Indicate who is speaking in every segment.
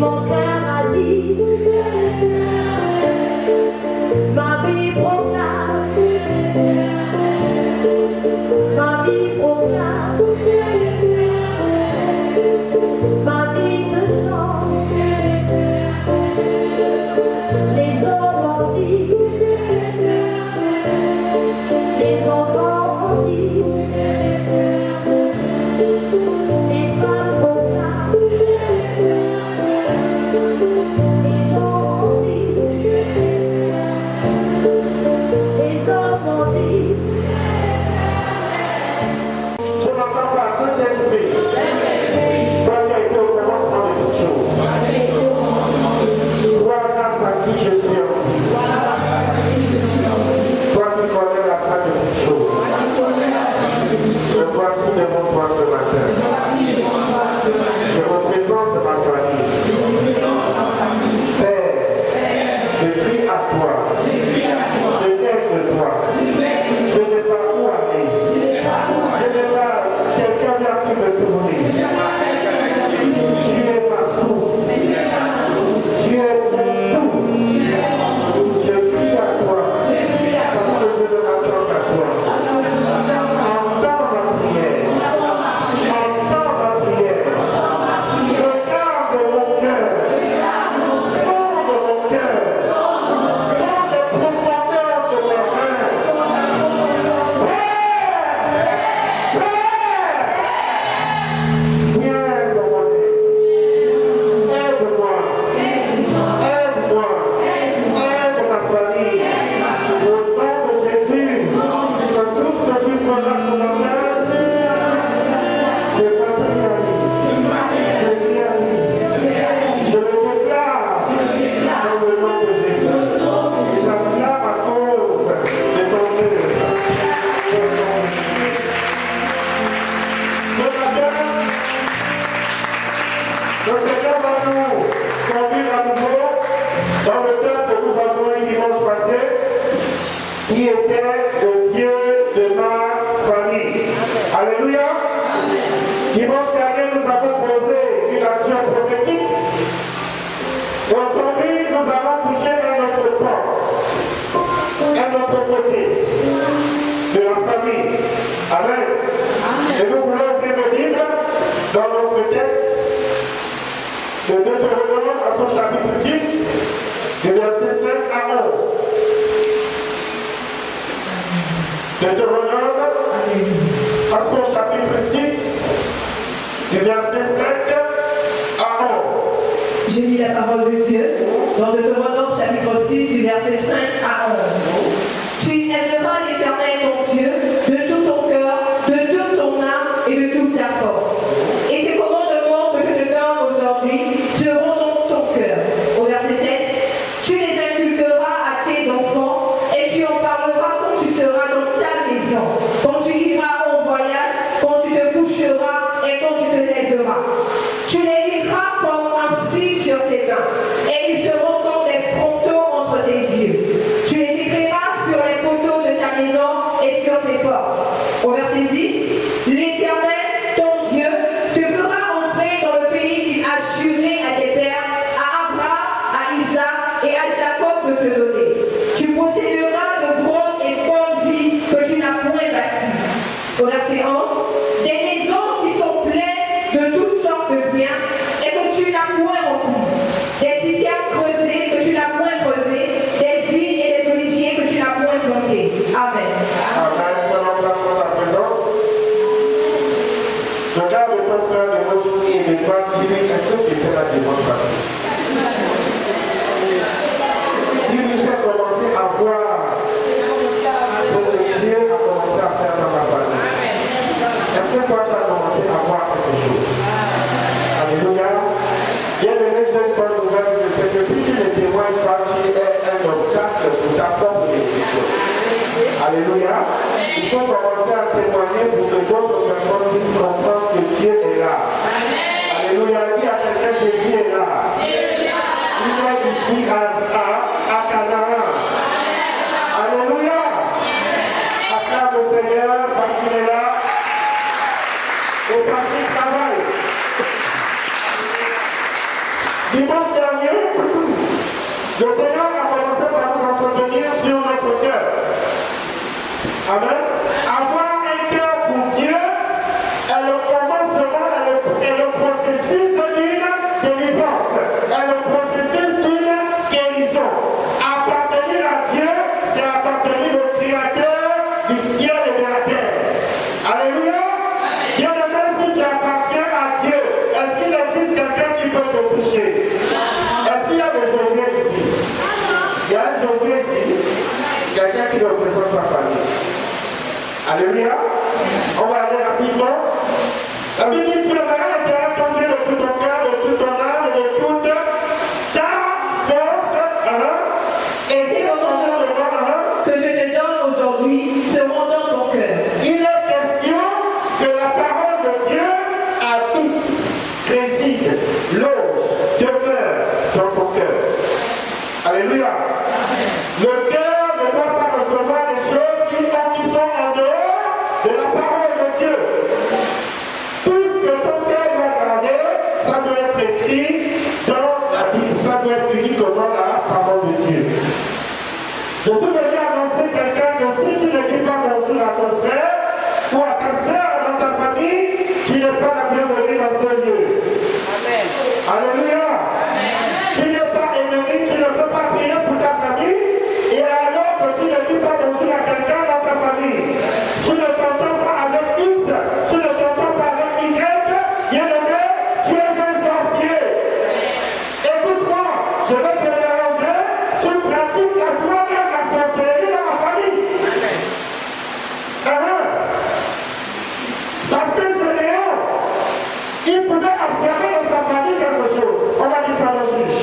Speaker 1: mon cœur a dit, ma vie proclame, ma vie proclame, ma vie me chante, les hommes ont dit, les enfants ont dit, les femmes proclament, les gens ont dit, les hommes ont dit.
Speaker 2: Je n'entends pas Saint-Esprit. Toi qui as été au commencement de toutes choses. Toi grâce à qui je suis en vie. Toi qui connais la fin de toutes choses. Me voici devant toi ce matin. Je représente ma famille. Père, je crie à toi. Je viens de toi. Je n'ai pas où aller. Je n'ai pas quelqu'un vers qui me tourner. Tu es ma source. Tu es mon tout. Je crie à toi. Parce que je ne m'attends qu'à toi. Entends ma prière. Entends ma prière. Regarde mon cœur. Sonde mon cœur. Sonde les profondeurs de mes reins. Viens au monde. Aide-moi. Aide-moi. Aide ma famille. Au nom de Jésus, que tout ce que tu feras sur la terre, je matérialise. Je réalise. Je le déclare dans le nom de Jésus. J'acclame à cause de ton œuvre. Ce matin, le Seigneur va nous conduire à nouveau dans le thème que nous avons eu dimanche passé, qui était le Dieu de ma famille. Alléluia. Dimanche dernier, nous avons posé une action prophétique. Aujourd'hui, nous allons toucher à notre corps, à notre côté de la famille. Amen. Et nous voulons ouvrir le livre dans notre texte de Deutéronome à son chapitre 6, du verset 5 à 11. Deutéronome à son chapitre 6, du verset 5 à 11.
Speaker 3: Je lis la parole de Dieu dans Deutéronome chapitre 6 du verset 5 à 11. Tu aimeras l'Éternel ton Dieu de tout ton cœur, de toute ton âme et de toute ta force. Et ces commandements que je te donne aujourd'hui seront dans ton cœur. Au verset 7, tu les inculqueras à tes enfants et tu en parleras quand tu seras dans ta maison, quand tu iras en voyage, quand tu te coucheras et quand tu te lèveras. Tu les liras comme un signe sur tes mains, et ils seront comme des frontaux entre tes yeux. Tu les écriras sur les poteaux de ta maison et sur tes portes. Au verset 10, l'Éternel, ton Dieu, te fera entrer dans le pays qu'il a juré à tes pères, à Abraham, à Isaac et à Jacob de te donner. Tu posséderas de grandes et bonnes villes que tu n'as point bâties. Au verset 11, des maisons qui sont pleines de toutes sortes de biens et que tu n'as point remplies, des citernes creusées que tu n'as point creusées, des vignes et des oliviers que tu n'as point plantés. Amen.
Speaker 2: Amen. Prenons place pour sa présence. Regarde ton frère de gauche et de droite, dis-lui, est-ce que tu étais là dimanche passé? Dis-lui, j'ai commencé à voir ce que Dieu a commencé à faire dans ma famille. Est-ce que toi, tu as commencé à voir quelque chose? Alléluia. Bien-aimé, j'ai une bonne nouvelle, c'est que si tu ne témoignes pas, tu es un obstacle pour ta propre guérison. Alléluia. Il faut commencer à témoigner pour que d'autres personnes puissent comprendre que Dieu est là. Alléluia. Dis à quelqu'un que Jésus est là. Il est ici à Canaan. Alléluia. Acclame le Seigneur parce qu'il est là. Et parce qu'il travaille. Dis-moi Amen. Avoir un cœur pour Dieu est le commencement, est le processus d'une délivrance, est le processus d'une guérison. Appartenir à Dieu, c'est appartenir au Créateur du ciel et de la terre. Alléluia. Bien-aimé, si tu appartiens à Dieu, est-ce qu'il existe quelqu'un qui peut te toucher? Est-ce qu'il y a des Josué ici? Il y a un Josué ici, quelqu'un qui représente sa famille. Alléluia. On va aller rapidement. La Bible dit, tu aimeras l'Éternel ton Dieu de tout ton cœur, de toute ton âme et de toute ta force.
Speaker 3: Et ces commandements que je te donne aujourd'hui seront dans ton cœur.
Speaker 2: Il est question que la parole de Dieu habite, réside, loge, demeure dans ton cœur. Alléluia. Le cœur ne doit pas recevoir des choses qui sont en dehors de la parole de Dieu. Tout ce que ton cœur doit garder, ça doit être écrit dans la Bible, ça doit être uniquement dans la parole de Dieu. Je suis venu annoncer quelqu'un que si tu ne dis pas bonjour à ton frère ou à ta soeur dans ta famille, tu n'es pas la bienvenue dans ce lieu. Amen. Alléluia. Amen. Tu n'es pas ennemi, tu ne peux pas prier pour ta famille et alors que tu ne dis pas bonjour à quelqu'un dans ta famille. Tu ne t'entends pas avec X, tu ne t'entends pas avec Y, bien-aimé, tu es un sorcier. Écoute-moi, je vais te déranger, tu pratiques la gloire et la sorcellerie dans la famille. Parce que Gédéon, il pouvait observer dans sa famille quelque chose. On va dire ça dans Juge,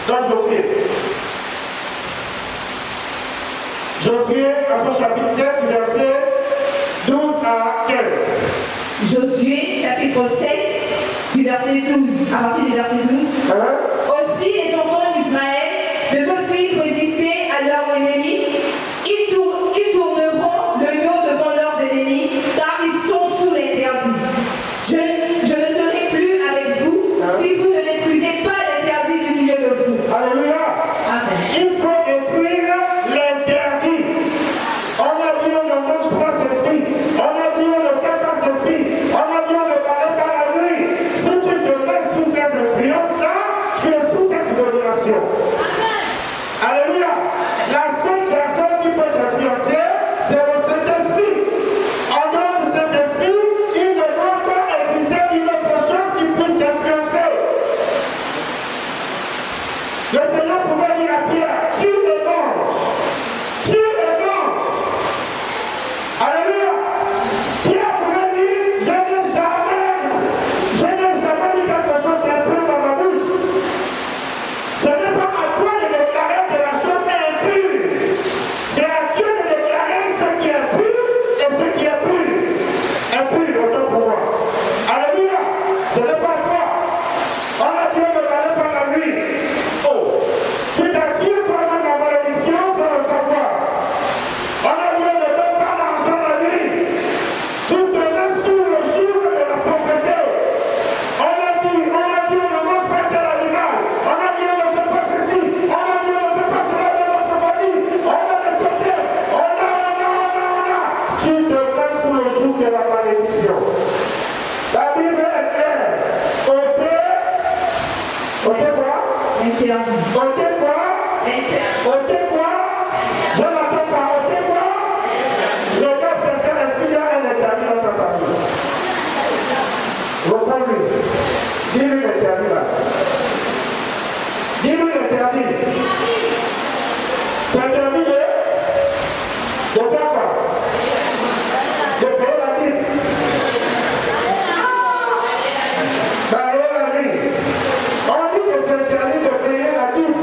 Speaker 2: dans Josué. Josué, à son chapitre 7, verset 12 à 15.
Speaker 3: Josué, chapitre 7, du verset 12, à partir du verset 12. Aussi, les enfants d'Israël ne peuvent-ils résister à leurs ennemis? Ils tourneront le dos devant leurs ennemis, car ils sont sous l'interdit. Je ne serai plus avec vous si vous ne détruisez pas l'interdit du milieu de vous.
Speaker 2: Alléluia.
Speaker 3: Amen.
Speaker 2: Il faut détruire l'interdit. On a dit on ne mange pas ceci. On a dit on ne fait pas ceci. On a dit on ne parle pas la nuit. Si tu te mets sous ces influences-là, tu es sous cette domination. Alléluia. La seule personne qui peut t'influencer, c'est le Saint-Esprit. En dehors du Saint-Esprit, il ne doit pas exister une autre chose qui puisse t'influencer. Le Seigneur pouvait dire à Pierre, tu es mort. Tu es mort. Alléluia. Pierre pouvait dire, je n'ai jamais dit quelque chose d'impur dans ma bouche. Ce n'est pas à toi de déclarer que la chose est impure. C'est à Dieu de déclarer ce qui est pur et ce qui est pur. Impur, autant pour moi. Alléluia. Ce n'est pas à toi. On a dit de parler par la nuit. Oh, tu t'attires pendant la malédiction sans le savoir. On a dit de ne pas l'argent la nuit. Tu te mets sous le jour de la pauvreté. On a dit on ne mange pas tel animal. On a dit on ne fait pas ceci. On a dit on ne fait pas cela dans notre famille. On a des côtés. On a. Tu te mets sous le joug de la malédiction. La Bible est claire. Ôtez quoi?
Speaker 3: Interdit.
Speaker 2: Ôtez quoi? Ôtez quoi? Je n'attends pas. Ôtez quoi? Regarde quelqu'un, est-ce qu'il y a un interdit dans ta famille? Reprends-lui. Dis-lui l'interdit là. Dis-lui l'interdit. C'est interdit de faire quoi? De payer la dîme. Payer la dîme. On dit que c'est interdit de payer la dîme.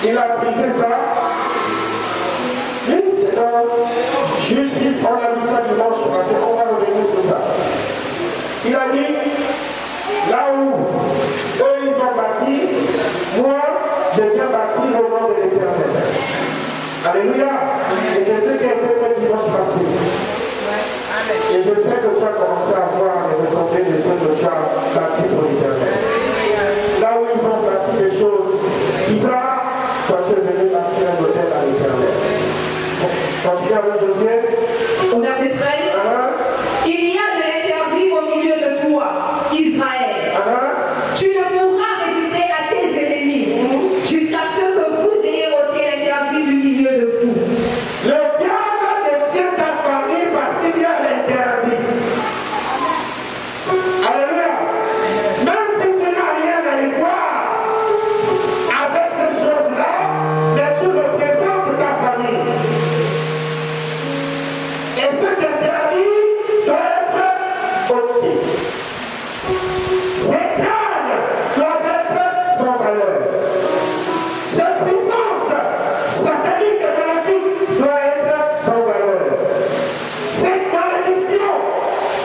Speaker 2: Il a brisé ça. Oui, c'est dans Juge 6, on a vu ça dimanche, parce qu'on va revenir sur ça. Il a dit, là où eux ils ont bâti, moi je viens bâtir au nom de l'Éternel. Alléluia. Et c'est ce qui a été fait dimanche passé. Et je sais que tu as commencé à voir les retombées de ce que tu as bâti pour l'Éternel. Là où ils ont bâti des choses bizarres, toi tu es venu bâtir un hôtel à l'Éternel. Continue avec Josué.
Speaker 3: Au verset 13. Il y a de l'interdit au milieu de toi, Israël. Tu ne pourras résister à tes ennemis jusqu'à ce que vous ayez ôté l'interdit du milieu de vous.
Speaker 2: Le diable détient ta famille parce qu'il y a l'interdit. Alléluia. Même si tu n'as rien à y voir avec ces choses-là, mais tu représentes ta famille. Et cet interdit doit être ôté. Ces crânes doivent être sans valeur. Cette puissance satanique de la vie doit être sans valeur. Cette malédiction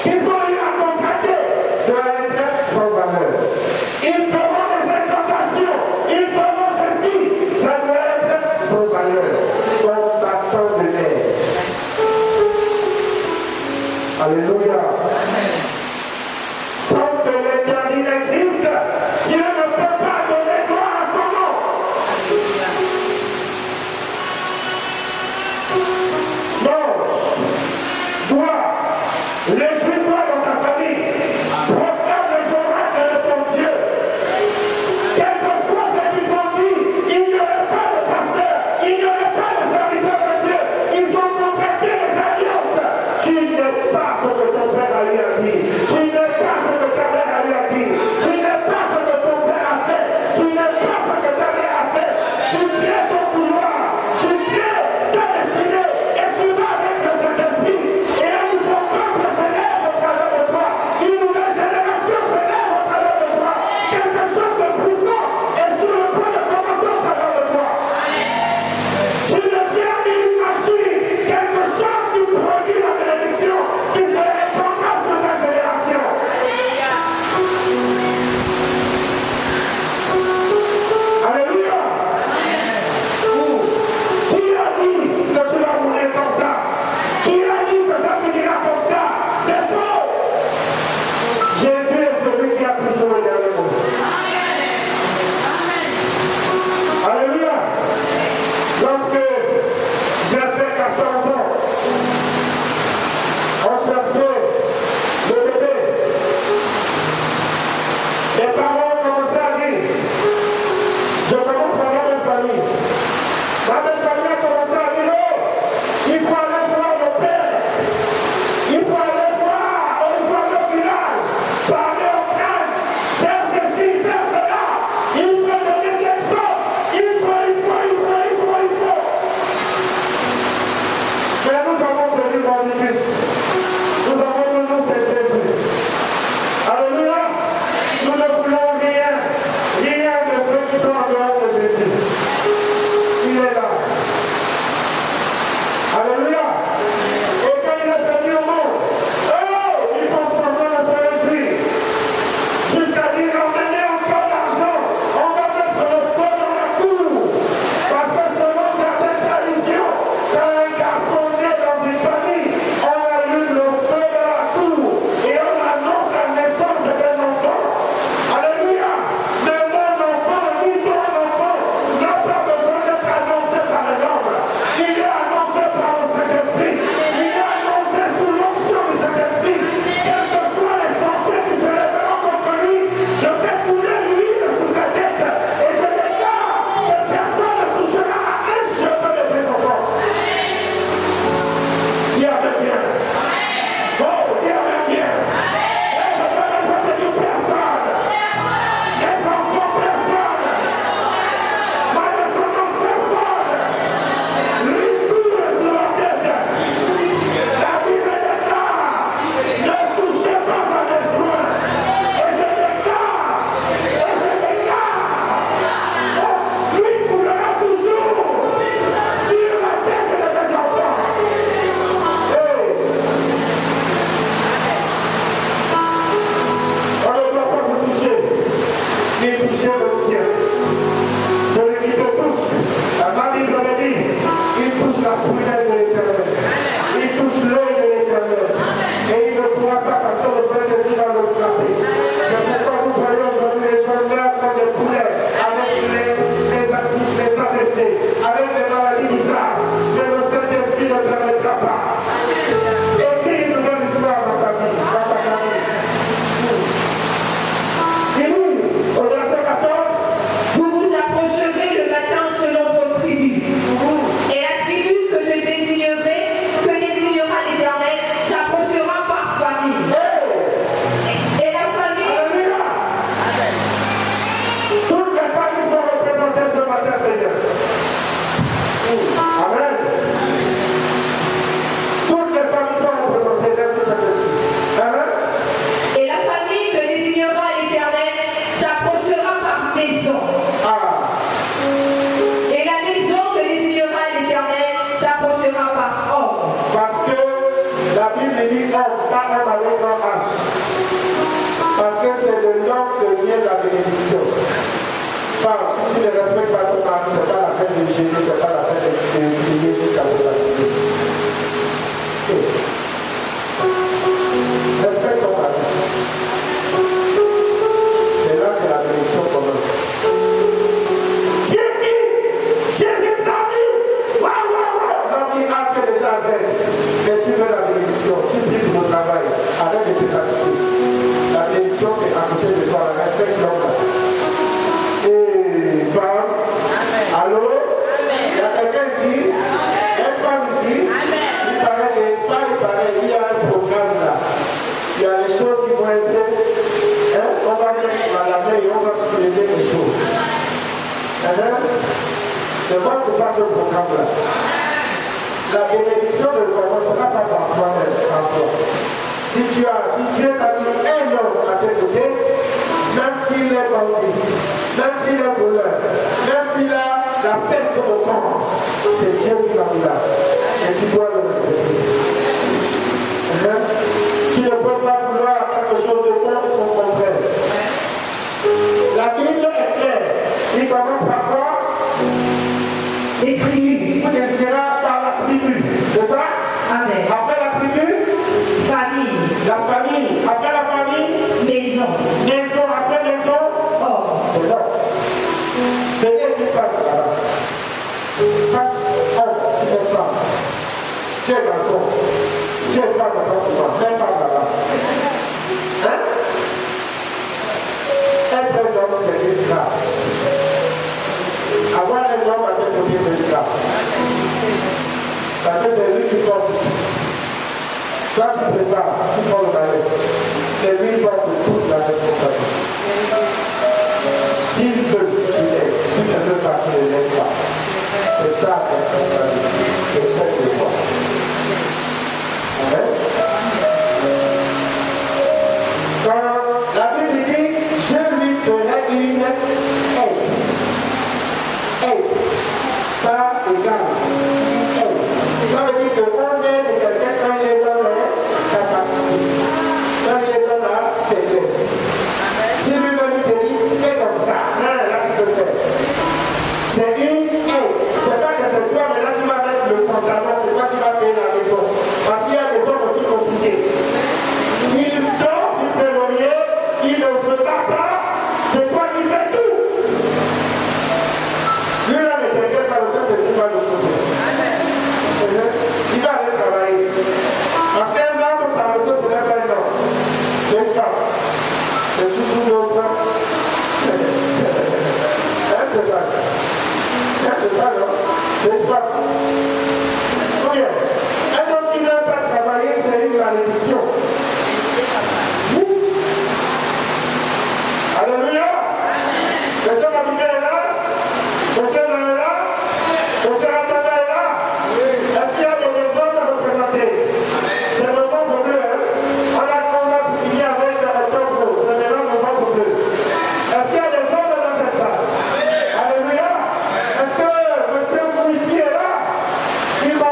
Speaker 2: qu'ils ont eu à contracter doit être sans valeur. Ils feront des incantations, ils feront ceci, ça doit être sans valeur. Comme bâton de l'air. Alléluia. Tant que l'interdit existe, Dieu ne peut pas donner gloire à son nom. Non. Toi, réjouis-toi dans ta famille. Proclame les oracles de ton Dieu. Quelle que soit ce qu'ils ont dit, il n'y aurait pas de pasteur, il n'y aurait pas de serviteur de Dieu. Ils ont contracté des alliances. Tu n'es pas ce que ton père a lui a dit. Tu n'es pas ce que ta mère a lui a dit. Tu n'es pas ce que ton père a fait. Tu n'es pas ce que ta mère a fait. Tu crées ton pouvoir. Tu crées ta destinée. Et tu vas avec le Saint-Esprit. Et un nouveau peuple se lève au travers de toi. Une nouvelle génération se lève au travers de toi. Quelque chose de puissant est sur le point de commencer au travers de toi. Tu deviens une machine. Quelque chose qui produit la bénédiction qui se répandra sur ta génération. Alléluia. Qui a dit que tu vas mourir comme ça? Qui a dit que ça finira comme ça? C'est faux. Jésus est celui qui a toujours le dernier mot. Alléluia. Lorsque j'ai fait 14 ans, on cherchait le bébé. Les parents ont commencé à dire, je commence par ma belle famille. Ma belle famille a commencé à dire, oh, il faut aller voir le père. Il faut aller voir, il faut aller au village, parler au crâne, faire ceci, faire cela. Il faut donner quelque chose. Il faut. Mais nous avons tenu mon église. Nous avons toujours cette Jésus. Alléluia. Nous ne voulons rien de ceux qui sont en dehors de Jésus. Femme, si tu ne respectes pas ton mari, ce n'est pas la peine de gêner, ce n'est pas la peine de prier jusqu'à ce que tu respecte ton mari. C'est là que la bénédiction commence. Dieu dit, Jésus t'a dit, donc il a fait déjà à zen. Mais tu veux la bénédiction, tu pries pour le travail, arrête de te fatiguer. La bénédiction c'est à côté de toi, respecte l'homme. Et femme, allô? Il y a quelqu'un ici, une femme ici, il paraît que, il y a un programme là. Il y a des choses qui vont être, on va mettre à la main et on va soulever les choses. Ne manque pas ce programme-là. La bénédiction ne commencera pas par toi-même, par toi. Si Dieu t'a mis un homme à tes côtés, même s'il est bandit, même s'il est voleur, même s'il a la peste au corps, c'est Dieu qui l'a mis là. Et tu dois le respecter. Tu ne peux pas vouloir quelque chose de bon et son contraire. La Bible est claire. Il commence par quoi?
Speaker 3: Les tribus.
Speaker 2: Il désignera par la tribu. C'est ça?
Speaker 3: Amen.
Speaker 2: Après la tribu,
Speaker 3: Famille.
Speaker 2: la famille. Après la famille,
Speaker 3: Maison.
Speaker 2: maison. Après maison, c'est là. Venez une femme là-bas. Face homme, tu es femme. Tu es garçon. Tu es femme là-bas pour moi. Tu es femme là-bas. Hein? Être un homme, c'est une grâce. Avoir un homme à ses côtés, c'est une grâce. Parce que c'est lui qui porte. Toi, tu prépares, tu prends le balai. C'est lui qui porte toute la responsabilité. S'il veut, tu l'aides. S'il ne veut pas, tu ne l'aides pas. C'est ça la responsabilité. C'est ça que je vois. Amen. Quand la Bible dit, je lui ferai une aide. Aide. Pas égale. Aide. Ça veut dire qu'on aide quelqu'un quand il est dans la capacité. Quand il est dans la faiblesse. Si lui-même te dit, fais comme ça. Non, là tu peux faire. C'est une aide. C'est pas que c'est toi, mais là tu vas mettre le pantalon, c'est toi qui vas payer la maison. Parce qu'il y a des hommes aussi compliqués. Il dort sur ses lauriers, il ne se bat pas, c'est toi qui fais tout. Lui là ne t'inquiète pas, le Saint-Esprit va le poser. Il va aller travailler. Parce qu'un homme par le sens, ce n'est pas un homme. C'est une femme. C'est sous l'autre. C'est ça. C'est ça, non? C'est une femme. Oui. Un homme qui n'aime pas travailler, c'est une malédiction. Alléluia. Est-ce que ma Bible est là? Est-ce que elle est là? Est-ce que la table est là? Est-ce qu'il y a des maisons à représenter? C'est le membre bleu. On a fini avec le octobre. C'est maintenant le membre bleu. Est-ce qu'il y a des hommes dans cette salle? Alléluia. Est-ce que M. Mouniti est là? Il va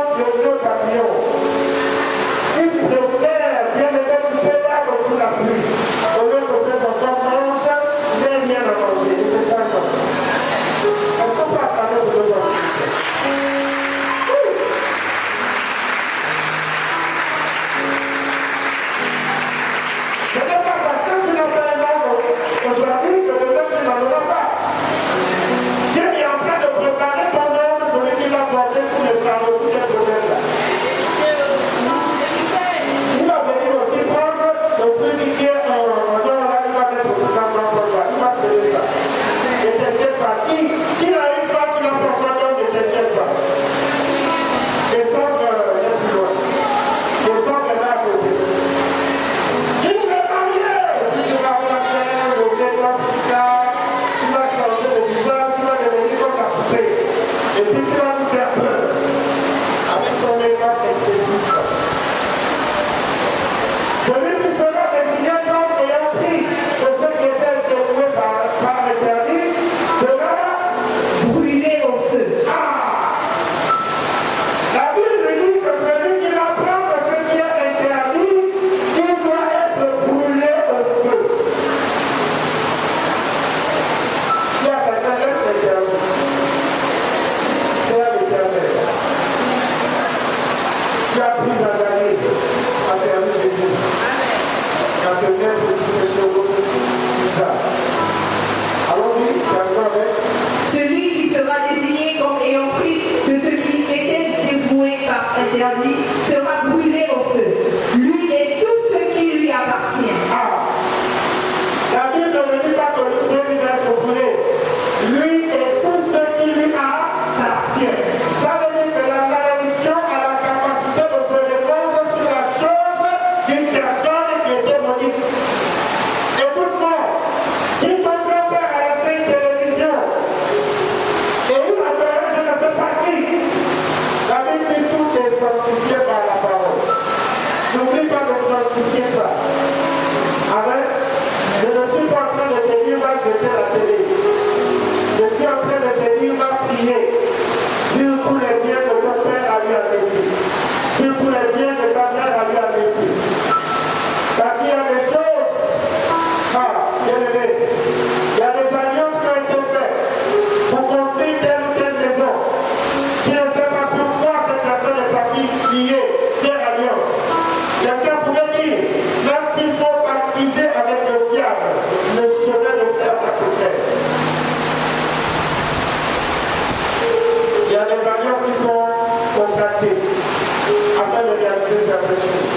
Speaker 2: lorsqu'ils sont contactés afin de réaliser certaines choses.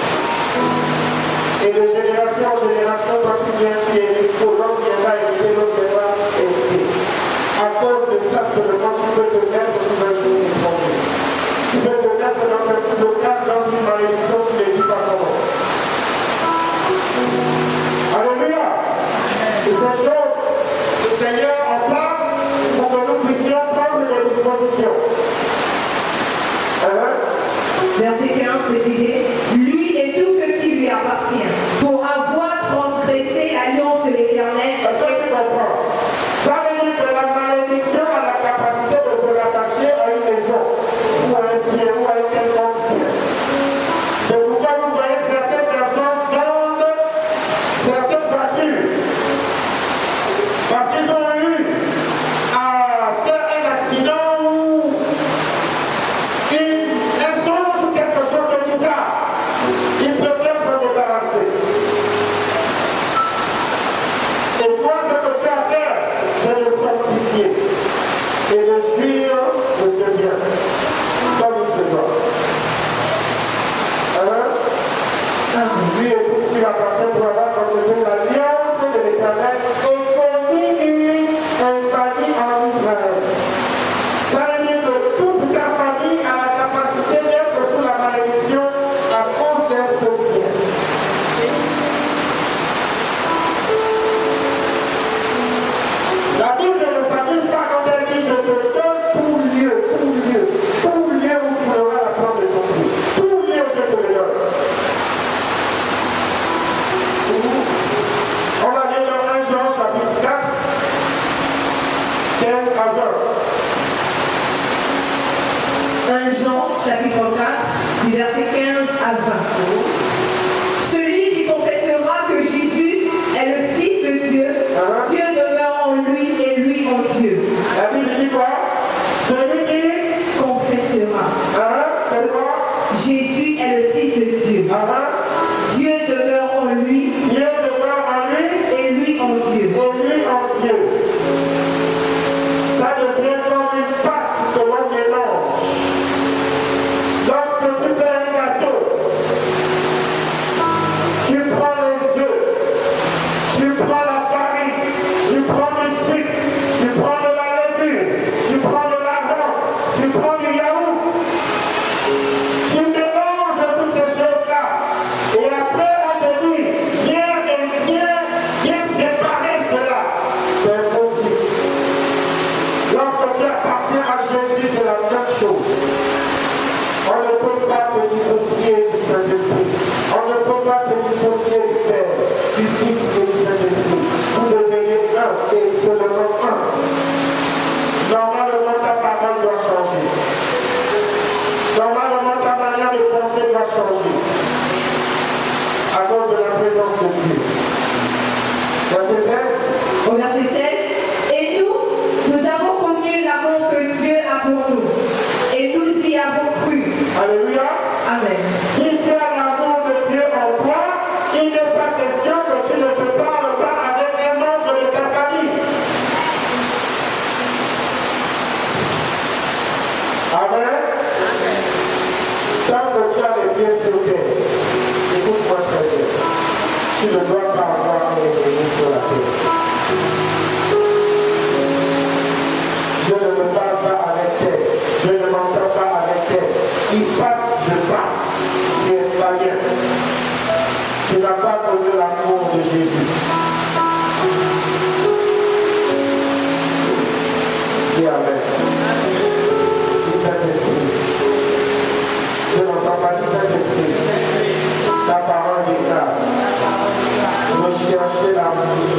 Speaker 2: Et de génération en génération, quand tu viens, tu es l'autre viendra éviter, l'autre viendra éviter. À cause de ça seulement, tu peux te mettre sous un jour de problème. Tu peux te mettre dans un blocage, dans une malédiction qui ne dit pas son nom. Alléluia. Et ces choses, le Seigneur en parle pour que nous puissions prendre les dispositions.
Speaker 3: Verset 15 me dit, lui et tout ce qui lui appartient, pour avoir transgressé l'alliance de l'Éternel.
Speaker 2: Ça veut dire que la malédiction a la capacité de se rattacher à une maison, ou à un pied, ou à un quelconque pied. C'est pourquoi vous voyez certaines personnes vendent certaines voitures. Parce qu'ils ont eu à faire un accident ou un songe ou quelque chose de bizarre. Ils préfèrent s'en débarrasser. Et moi, ce que tu as à faire, c'est de sanctifier et de jouir de ce bien, comme il se doit. Lui et tout ce qui va passer pour avoir transgressé l'alliance de l'Éternel et commis une famille en Israël. Ça veut dire que toute ta famille a la capacité d'être sous la malédiction à cause d'un seul bien. La Bible ne s'amuse pas quand elle dit je te donne tout lieu où tu auras la prendre de ton pied. Tout lieu je te le donne. On va aller dans 1 Jean chapitre 4, 15 à 20.
Speaker 3: 1 Jean chapitre 4, du verset 15 à 20. Celui qui confessera que Jésus est le Fils de Dieu, Dieu demeure en lui et lui en Dieu.
Speaker 2: La Bible dit quoi? Celui qui
Speaker 3: confessera.
Speaker 2: C'est quoi?
Speaker 3: Jésus est le Fils de Dieu. Dieu demeure en lui.
Speaker 2: Dieu demeure en lui
Speaker 3: et lui en Dieu.
Speaker 2: Et lui en Dieu. Ça devient comme une pâte que l'on mélange. Lorsque tu fais un gâteau, tu prends les œufs, tu prends la farine, tu prends le sucre, tu prends de la levure, tu prends de l'argent, tu prends du yaourt. Tu mélanges toutes ces choses-là. Et après, on te dit, viens séparer cela. C'est impossible. Lorsque tu appartiens à Jésus, c'est la même chose. On ne peut pas te dissocier du Saint-Esprit. On ne peut pas te dissocier du Père, du Fils et du Saint-Esprit. Vous devenez un et seulement un. Normalement, ta parole doit changer. Normalement, ta manière de penser doit changer. À cause de la présence de Dieu. Verset 16.
Speaker 3: Au verset 16. Et nous avons connu l'amour que Dieu a pour nous. Et nous y avons cru.
Speaker 2: Alléluia.
Speaker 3: Amen.
Speaker 2: Si tu as l'amour de Dieu en toi, il n'est pas question que tu ne te parles pas avec un membre de ta famille. Amen. Tant que tu as les pieds sur terre, écoute-moi très bien. Tu ne dois pas avoir un ennemi sur la terre. Je ne me parle pas avec terre. Je ne m'entends pas avec terre. Il passe, je passe. Tu es païen. Tu n'as pas connu l'amour de Jésus. Dis Amen. Dis Saint-Esprit. Je n'entends pas du Saint-Esprit. Ta parole déclare. Recherchez l'amour.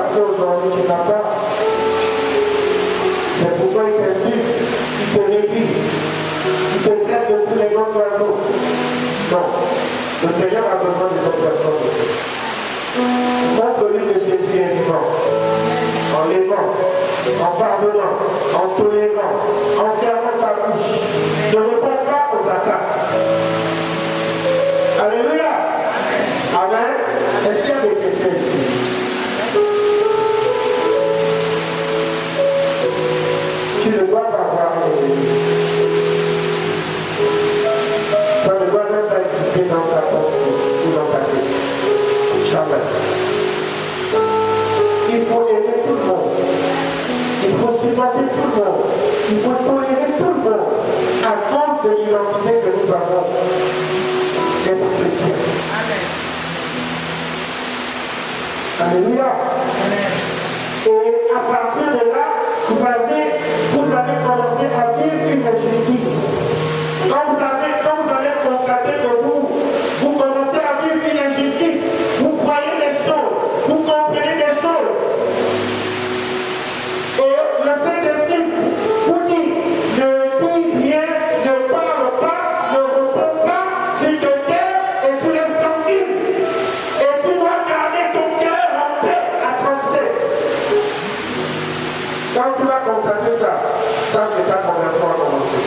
Speaker 2: parce qu'aujourd'hui tu n'as pas. C'est pourquoi il t'insulte, il te méprise, il te traite de tous les grands oiseaux. Non, le Seigneur a besoin de cette personne aussi. Montre-lui que Jésus est vivant, en l'aimant, en pardonnant, en tolérant, en fermant ta bouche. Ne réponds pas aux attaques. Alléluia. Amen. Est-ce qu'il y a des chrétiens ici? Tu ne dois pas avoir ça ne doit même pas exister dans ta pensée ou dans ta tête. Jamais. Il faut aimer tout le monde. Il faut supporter tout le monde. Il faut tolérer tout le monde à cause de l'identité que nous avons d'être chrétiens. Alléluia. Et à partir de là, vous avez commencé à vivre une injustice. Quand vous allez constater que vous commencez à vivre une injustice, vous voyez les choses, vous comprenez les choses. Et le Saint-Esprit vous dit, ne dis rien, ne parle pas, ne réponds pas, tu te tais et tu restes tranquille. Et tu dois garder ton cœur en paix à 37. Quand tu vas constater ça, sache que ta conversion a commencé.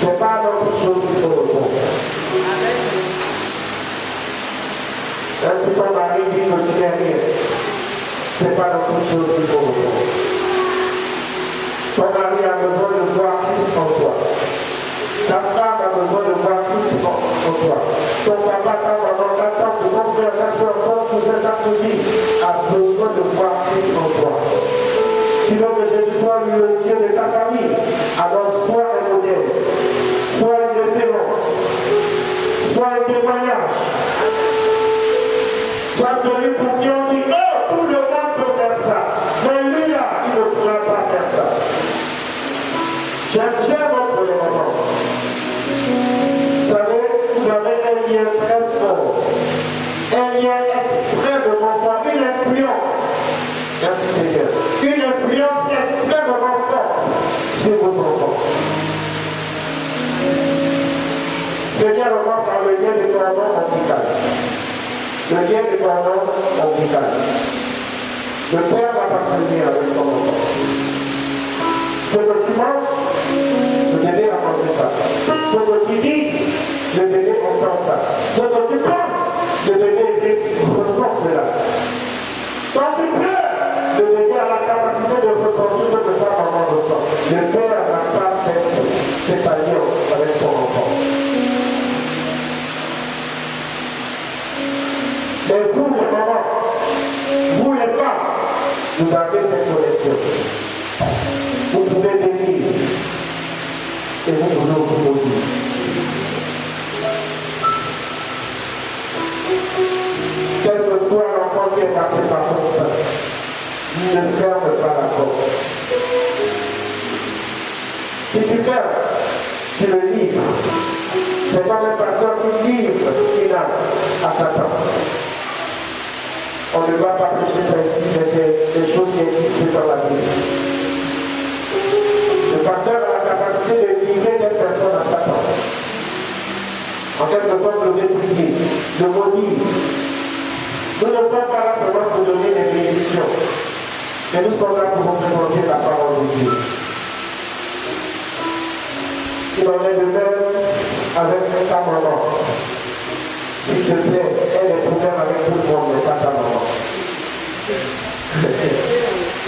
Speaker 2: C'est pas dans toute chose qu'il faut répondre. Même si ton mari dit que tu n'es rien, c'est pas dans toute chose qu'il faut répondre. Ton mari a besoin de voir Christ en toi. Ta femme a besoin de voir Christ en toi. Ton papa, ta maman, ta tante, ton frère, ta soeur, ton cousin, ta cousine a besoin de voir Christ en toi. Tu veux que Jésus soit le Dieu de ta famille, alors sois un modèle, sois une référence, sois un témoignage, sois celui pour qui on dit, oh, tout le monde peut faire ça, mais lui là, il ne pourra pas faire ça. J'aime votre maman. Vous savez, vous avez un lien très fort, un lien extrêmement fort, une influence. Merci Seigneur. Une influence extrêmement forte sur vos enfants. Seigneur, on va par le lien de cordon ombilical. Le lien de cordon ombilical. Le père va pas se réunir avec son enfant. Ce que tu manges, le bébé a mangé ça. Ce que tu dis, le bébé entend ça. Ce que tu penses, le bébé ressent cela. Quand tu pleures, le bébé a la capacité de ressentir ce que sa maman ressent. Le père n'a pas cette alliance avec son enfant. Mais vous, les mamans, vous les femmes, vous avez cette connexion. Vous pouvez bénir et vous pouvez aussi maudire. Quel que soit l'enfant qui est passé par ton sein, ne ferme pas la porte. Si tu fermes, tu le livres. C'est pas le pasteur qui livre une âme à Satan. On ne doit pas prêcher ça ici, mais c'est des choses qui existent dans la Bible. Le pasteur a la capacité de livrer des personnes à Satan. En quelque sorte, le dépouiller, le maudire. Nous ne sommes pas là seulement pour donner des bénédictions, mais nous sommes là pour représenter la parole de Dieu. Il en est de même avec ta maman. S'il te plaît, elle est problème avec tout le monde, mais pas ta maman.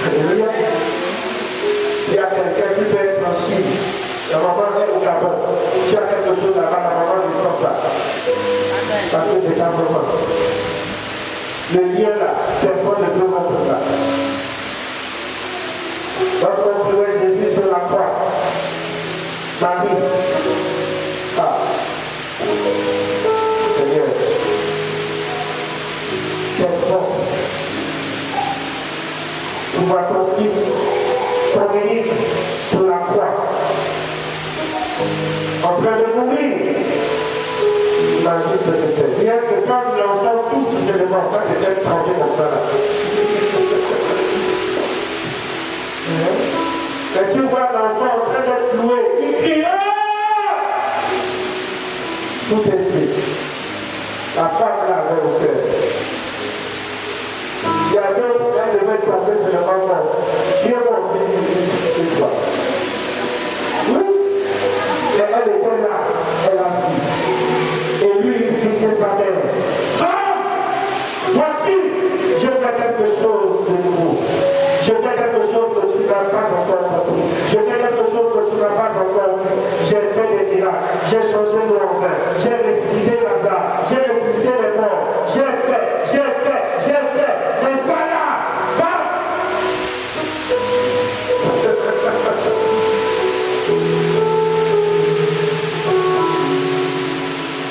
Speaker 2: Alléluia. S'il y a quelqu'un qui peut être en Chine, la maman est au Gabon, tu as quelque chose là-bas, la maman descend ça. Parce que c'est ta maman. Le lien là, personne ne peut rompre ça. Lorsqu'on trouvait Jésus sur la croix, Marie, Seigneur, quelle force. Tu vois ton fils, ton unique, sur la croix, en train de mourir. Imagine ce que c'est. Bien que quand l'enfant tous ces éléments, ça peut être trempé comme ça là. Et tu vois l'enfant en train d'être loué, il crie sous tes yeux. La femme là avait au cœur. Il y a d'autres, elle devait tomber sur le moment. Tu es bon aussi, une fois. Oui, mais elle était là, elle a vu. Et lui, il fixait sa mère. Femme, vois-tu, je fais quelque chose de nouveau. Je fais quelque chose que tu n'as pas encore compris. Je fais quelque chose que tu n'as pas encore vu. J'ai fait des miracles. J'ai changé de l'envers. J'ai ressuscité Lazare. J'ai ressuscité les morts. J'ai fait. Mais ça là, va!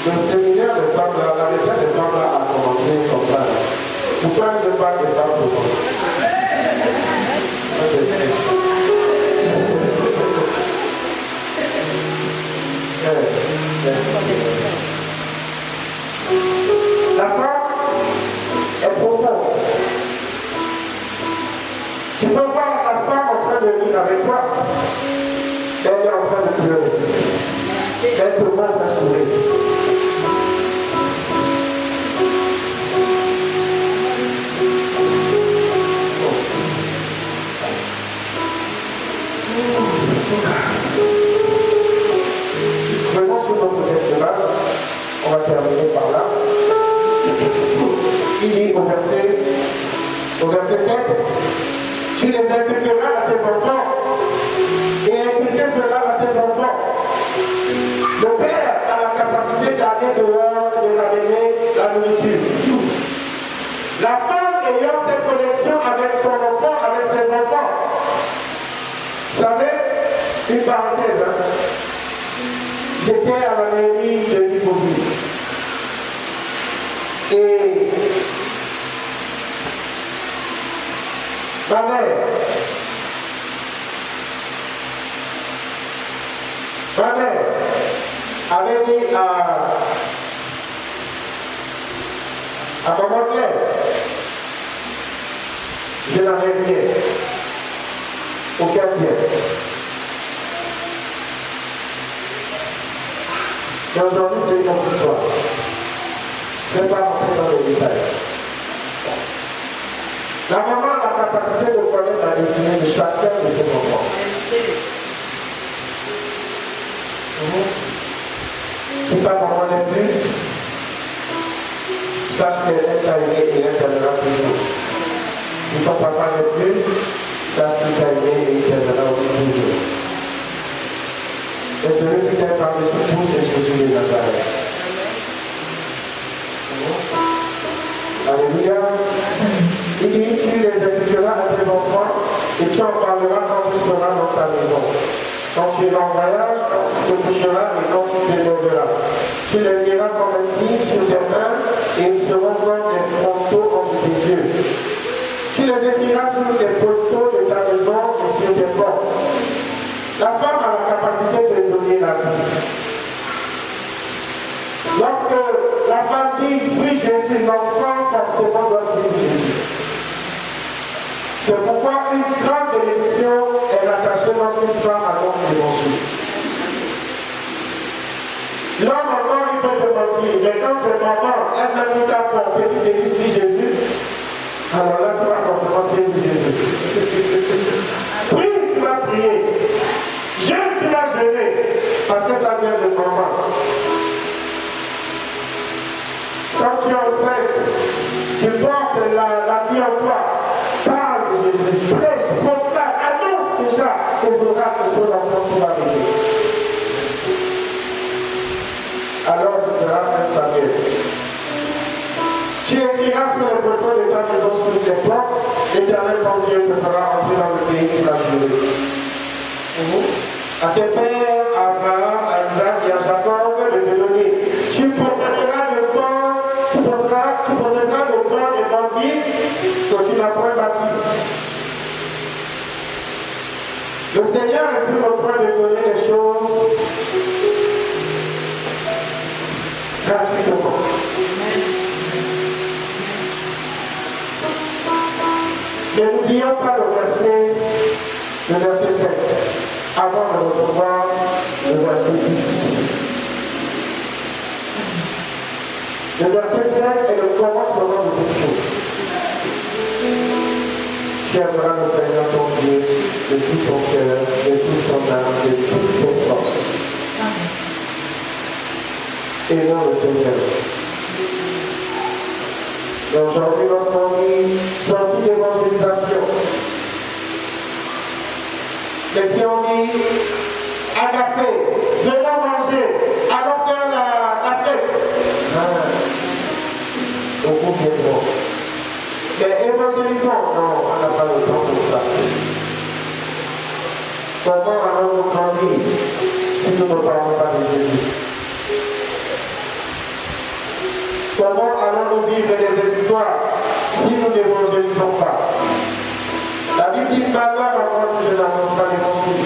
Speaker 2: Le séminaire des femmes, la réunion des femmes là a commencé comme ça. Pourquoi ne pas des femmes se font? La femme est profonde. Tu peux voir la femme en train de rire avec toi. Elle est en train de pleurer. Elle te montre un sourire. Venons sur notre texte de base. On va terminer par là. Il dit au verset 7, tu les inculqueras à tes enfants et inculquer cela à tes enfants. Le père a la capacité d'aller dehors et de ramener la nourriture. La femme ayant cette connexion avec son enfant, avec ses enfants. Vous savez, une parenthèse, hein? J'étais à la mairie de Libreville. Et ma mère avait dit à maman Claire, je n'avais rien, aucun bien. Mais aujourd'hui, c'est une autre histoire. Je ne vais pas rentrer dans les détails. La maman a la capacité de connaître la destinée de chacun de ses enfants. Si ta maman n'est plus, sache qu'elle t'a aimé et elle t'aimera toujours. Si ton papa n'est plus, sache qu'il t'a aimé et il t'aimera aussi toujours. Et celui qui t'aime par-dessus tout, c'est Jésus de Nazareth. Alléluia. Il dit, tu les inculqueras à tes enfants et tu en parleras quand tu seras dans ta maison. Quand tu es en voyage, quand tu te coucheras et quand tu te lèveras. Tu les liras comme un signe sur tes mains et ils seront comme des frontaux entre tes yeux. Tu les écriras sur les poteaux de ta maison et sur tes portes. La femme a la capacité de donner la vie. Lorsque la femme dit, suis Jésus, l'enfant forcément doit suivre Jésus. C'est pourquoi une grande bénédiction est attachée lorsqu'une femme annonce l'évangile. L'homme encore, il peut te mentir, mais quand c'est maman, elle m'a mis ta porte et tu te dis, suis Jésus, alors là, tu vas forcément suivre Jésus. Prie, tu vas prier. Jeûne, tu vas jeûner, parce que ça vient de maman. Quand tu es enceinte, tu portes la vie en toi. Parle de Jésus, prêche, proclame, annonce déjà les oracles sur l'enfant qui va venir. Alors ce sera un Samuel. Tu écriras sur les poteaux de ta maison sur tes portes, l'Éternel ton Dieu te fera entrer dans le pays qu'il a juré. À tes pères, à Abraham, à Isaac et à Jacob, de te donner. Tu posséderas le corps, tu posséderas le corps de ton ville que tu n'as point bâti. Le Seigneur est sur le point de donner des choses gratuitement. le verset 7, avant de recevoir le verset 10. Le verset 7 est le commencement de toute chose. Tu aimeras le Seigneur ton Dieu de tout ton cœur, de toute ton âme, de toute ton force. Et non le Seigneur. Donc aujourd'hui, lorsqu'on dit sortie d'évangélisation, mais si on dit agapé, venons manger, allons faire la fête, beaucoup viendront. Mais évangélisons, non, on n'a pas le temps pour ça. Comment allons-nous grandir si nous ne parlons pas de Jésus? Comment allons-nous vivre des exploits si nous n'évangélisons pas? La Bible dit malheur à moi si je n'annonce pas l'évangile.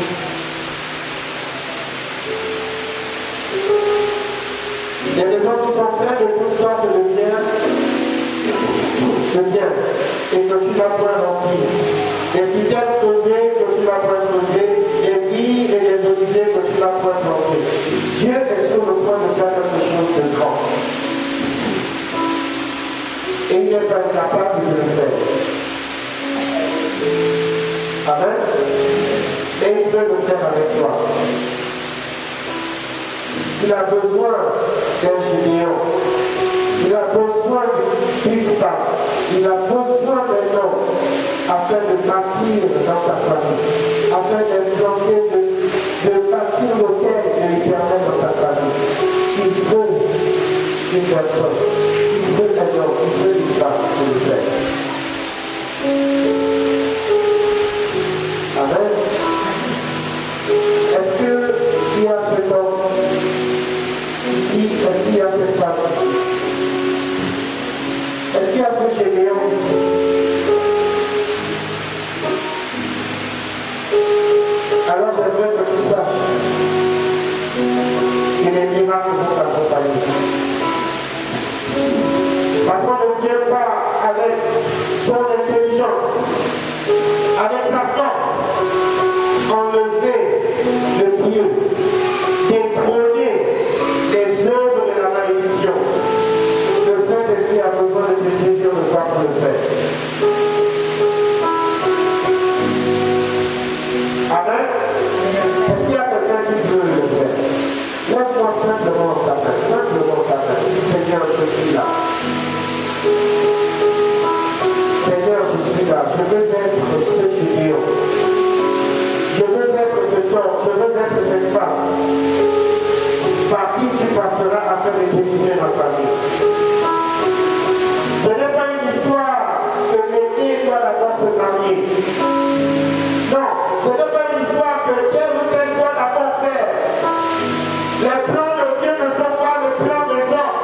Speaker 2: Il y a des gens qui sont pleins de toutes sortes de biens, et que tu n'as point rempli. Des citernes posées que tu n'as point posées, des vignes et des oliviers que tu n'as point plantés. Dieu est sur le point de faire quelque chose de grand. Et il n'est pas incapable de le faire. Amen. Et il veut le faire avec toi. Il a besoin d'un généon. Il a besoin d'une femme. Il a besoin d'un homme afin de bâtir dans ta famille, afin d'implanter, de bâtir l'autel de l'éternel dans ta famille. Il faut une personne, il faut un homme, il faut une femme pour le faire. Amen. Est-ce qu'il y a cet homme ici? Est-ce qu'il y a cette femme ici? Est-ce qu'il y a ce généon ici? Alors j'aimerais que tu saches que les miracles vont t'accompagner. Parce qu'on ne vient pas avec son intelligence, avec sa force, enlever le Dieu, détrôner les œuvres de la malédiction. Le Saint-Esprit a besoin de se saisir de toi pour le faire. Amen. Est-ce qu'il y a quelqu'un qui veut le faire? Lève-moi simplement ta main, Seigneur, je suis là. Seigneur, je suis là. Je veux être ce généon. Je veux être cet homme, je veux être cette femme par qui tu passeras afin de délivrer ma famille. Ce n'est pas une histoire que l'ennemi doit d'abord se marier. Non, ce n'est pas une histoire que tel ou tel doit d'abord faire. Les plans de Dieu ne sont pas les plans des hommes.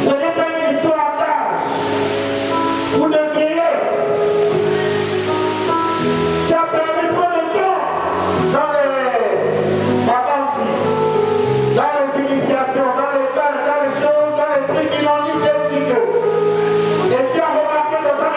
Speaker 2: Ce n'est pas une histoire d'âge ou de vieillesse. Tu as perdu trop de temps dans les initiations, dans les bains, dans les choses, dans les trucs qui n'ont ni tête ni queue. Et tu as remarqué dans un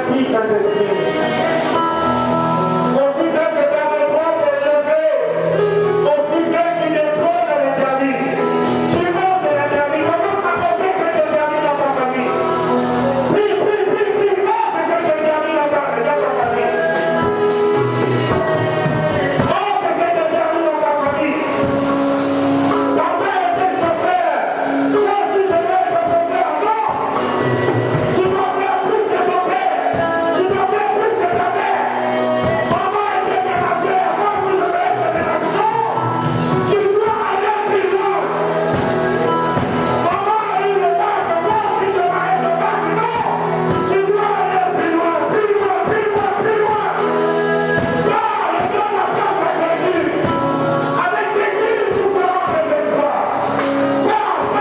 Speaker 2: Merci Saint-Esprit. Aussi bien que dans le droit est levé, aussi bien qu'il est trop de l'interdit. Tu montes de l'interdit. Comment ça fait que cet interdit dans ta famille? Prie, monte cet interdit dans ta famille. Monte cet interdit dans ta famille. Ta mère était chauffeur. Toi aussi je vais être chauffeur. Non! Tu dois faire plus que ton père. Tu dois faire plus que ta mère. Maman était ménagère. Moi aussi je vais être ménagère. Non! Tu dois aller plus loin. Maman a eu le bac. Moi aussi je vais être le bac. Non! Tu dois aller plus loin. Plus loin, plus loin, plus loin. Parle, donne la place à Jésus. Avec Jésus, tu feras des exploits. Parle.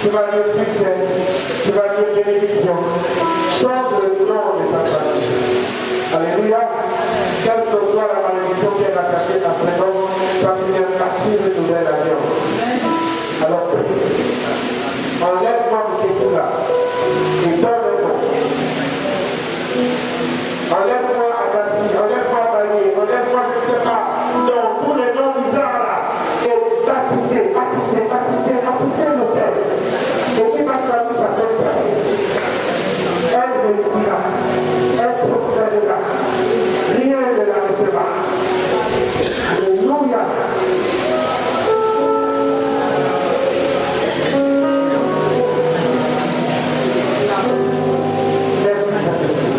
Speaker 2: Tu vas dire succès, tu vas dire bénédiction. Change le nom de ta famille. Alléluia. Quelle que soit la malédiction qui est attachée à ce nom, toi tu viens bâtir une nouvelle alliance. Alors prie. Enlève-moi le tout là. Et donne-le. Enlève-moi Agassi, enlève-moi Bagné, enlève-moi je ne sais pas. Donc tous les noms bizarres là, c'est bâtisser le Père. Et si ma famille s'appelle Frère, elle réussira, elle prospérera. Rien ne l'arrêtera. Alléluia. Merci Saint-Esprit.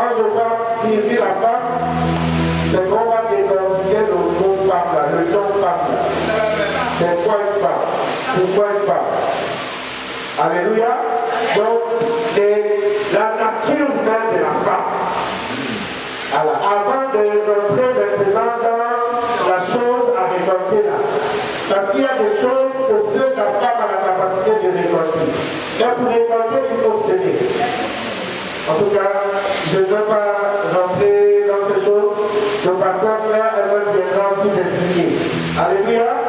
Speaker 2: Quand je vois dire la femme, c'est qu'on va décortiquer le mot femme là, le nom femme là. C'est quoi une femme? Pourquoi une femme? Alléluia. Donc, la nature même de la femme. Alors, avant de rentrer maintenant dans la chose à récolter là, parce qu'il y a des choses que seule la femme a la capacité de récolter. Et pour récolter, il faut s'aimer. En tout cas, je ne veux pas rentrer dans ces choses. Le pasteur là, elle viendra vous expliquer. Alléluia.